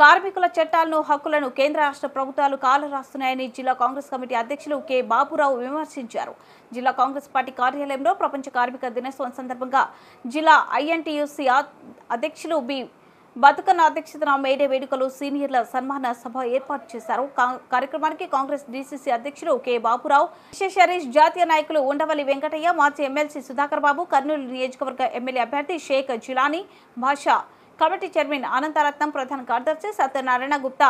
కార్మికుల చట్టాలను హక్కులను కేంద్ర రాష్ట్ర ప్రభుత్వాలు కాలరాస్తున్నాయని జిల్లా కాంగ్రెస్ కమిటీ అధ్యక్షులు కె బాబురావు విమర్శించారు. జిల్లా కాంగ్రెస్ పార్టీ కార్యాలయంలో ప్రపంచ కార్మిక దినోత్సవం సందర్భంగా జిల్లా ఐఎన్టీయూసీ అధ్యక్షులు బి బతుకన్న అధ్యక్షతన మేడే వేడుకలు సీనియర్ల సన్మాన సభ ఏర్పాటు చేశారు. కార్యక్రమానికి కాంగ్రెస్ డీసీసీ అధ్యక్షులు కె బాబురావు, శేషరీష్, జాతీయ నాయకులు ఉండవల్లి వెంకటయ్య, మాజీ ఎమ్మెల్సీ సుధాకర్ బాబు, కర్నూలు నియోజకవర్గ ఎమ్మెల్యే అభ్యర్థి షేక్ జిలానీ భాషా, కమిటీ చైర్మన్ అనంతరత్నం, ప్రధాన కార్యదర్శి సత్యనారాయణ గుప్తా,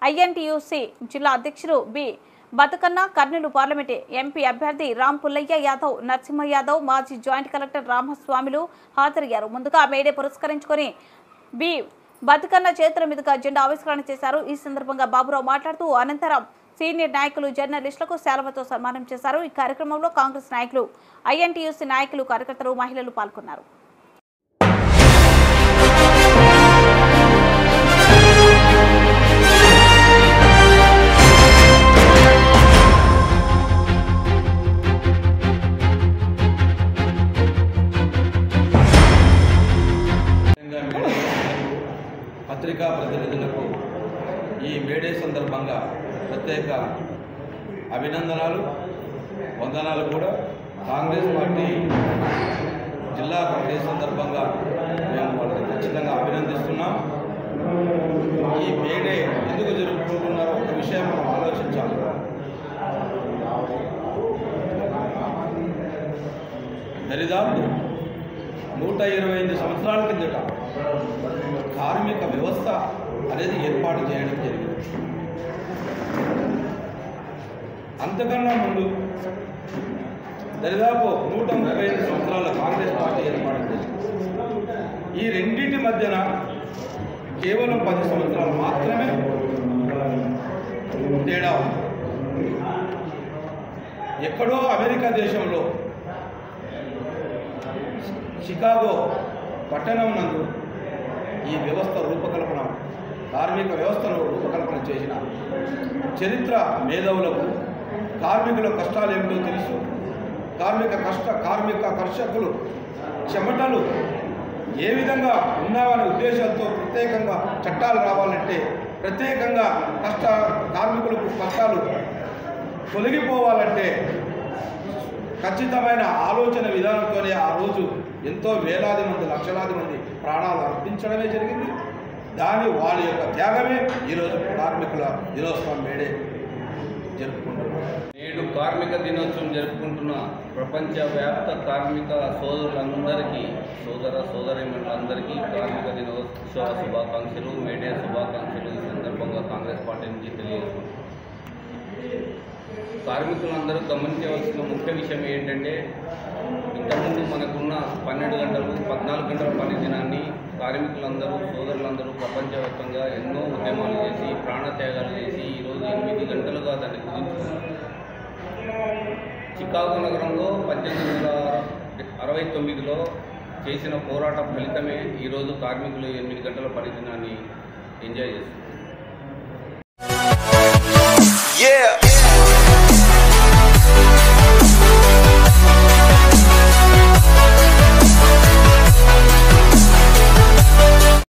ఐఎన్టీయూసీ జిల్లా అధ్యక్షులు B Bathukanna, Kurnool parliament MP అభ్యర్థి రామ్ పుల్లయ్య యాదవ్, నరసింహ యాదవ్, మాజీ జాయింట్ కలెక్టర్ రామస్వామిలు హాజరయ్యారు. ముందుగా మేడే పురస్కరించుకొని బి బతుకన్న చేతుల మీదుగా జెండా ఆవిష్కరణ చేశారు. ఈ సందర్భంగా బాబురావు మాట్లాడుతూ అనంతరం సీనియర్ నాయకులు, జర్నలిస్టులకు శాలువతో సన్మానం చేశారు. ఈ కార్యక్రమంలో కాంగ్రెస్ నాయకులు, ఐఎన్టీయూసీ నాయకులు, కార్యకర్తలు, మహిళలు పాల్గొన్నారు. పత్రికా ప్రతినిధులకు ఈ మేడే సందర్భంగా ప్రత్యేక అభినందనలు, వందనాలు కూడా. కాంగ్రెస్ పార్టీ జిల్లా కమిటీ సందర్భంగా మేము వాళ్ళని ఖచ్చితంగా అభినందిస్తున్నాం. ఈ మేడే ఎందుకు జరుపుకుంటున్నారో ఒక విషయం మనం ఆలోచించాలి. దరిదాపు 125 సంవత్సరాల కిందట కార్మిక వ్యవస్థ అనేది ఏర్పాటు చేయడం జరిగింది. అంతకన్నా ముందు దరిదాపు 135 సంవత్సరాల కాంగ్రెస్ పార్టీ ఏర్పాటు జరిగింది. ఈ రెండింటి మధ్యన కేవలం 10 సంవత్సరాలు మాత్రమే తేడా ఉంది. ఎక్కడో అమెరికా దేశంలో షికాగో పట్టణం నందు ఈ వ్యవస్థ రూపకల్పన, కార్మిక వ్యవస్థను రూపకల్పన చేసిన చరిత్ర మేధావులకు కార్మికుల కష్టాలు ఏమిటో తెలుసు. కార్మిక కర్షకులు చెమటలు ఏ విధంగా ఉన్నామనే ఉద్దేశంతో ప్రత్యేకంగా చట్టాలు రావాలంటే, ప్రత్యేకంగా కార్మికులకు కష్టాలు తొలగిపోవాలంటే ఖచ్చితమైన ఆలోచన విధానంతోనే ఆ రోజు ఎంతో వేలాది మంది, లక్షలాది మంది ప్రాణాలు అర్పించడమే జరిగింది. వాళ్ళ యొక్క త్యాగమే ఈరోజు కార్మికుల దినోత్సవం మేడే జరుపుకుంటున్నాం. నేడు కార్మిక దినోత్సవం జరుపుకుంటున్న ప్రపంచవ్యాప్త కార్మిక సోదరులందరికీ, సోదరీమణులందరికీ కార్మిక దినోత్సవ శుభాకాంక్షలు, మేడే శుభాకాంక్షలు ఈ సందర్భంగా కాంగ్రెస్ పార్టీ నుంచి తెలియజేస్తున్నాం. కార్మికులందరూ గమనించవలసిన ముఖ్య విషయం ఏంటంటే, ఇంతకుముందు మనకున్న 12 గంటలు, 14 గంటల పని దినాన్ని కార్మికులందరూ, సోదరులందరూ ప్రపంచవ్యాప్తంగా ఎన్నో ఉద్యమాలు చేసి, ప్రాణత్యాగాలు చేసి ఈరోజు 8 గంటలుగా దాన్ని కుదించుకున్నారు. చికాగో నగరంలో 1869లో చేసిన పోరాట ఫలితమే ఈరోజు కార్మికులు 8 గంటల పని దినాన్ని ఎంజాయ్ చేస్తున్నారు.